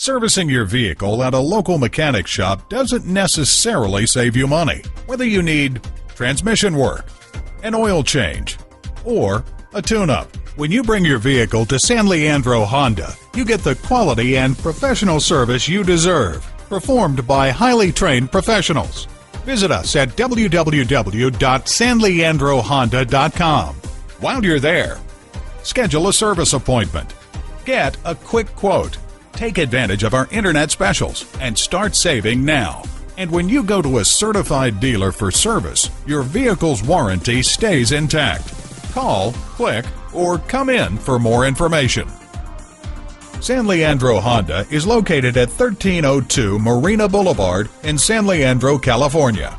Servicing your vehicle at a local mechanic shop doesn't necessarily save you money. Whether you need transmission work, an oil change, or a tune-up, when you bring your vehicle to San Leandro Honda, you get the quality and professional service you deserve, performed by highly trained professionals. Visit us at www.sanleandrohonda.com. While you're there, schedule a service appointment. Get a quick quote. Take advantage of our internet specials and start saving now. And when you go to a certified dealer for service, your vehicle's warranty stays intact. Call, click, or come in for more information. San Leandro Honda is located at 1302 Marina Boulevard in San Leandro, California.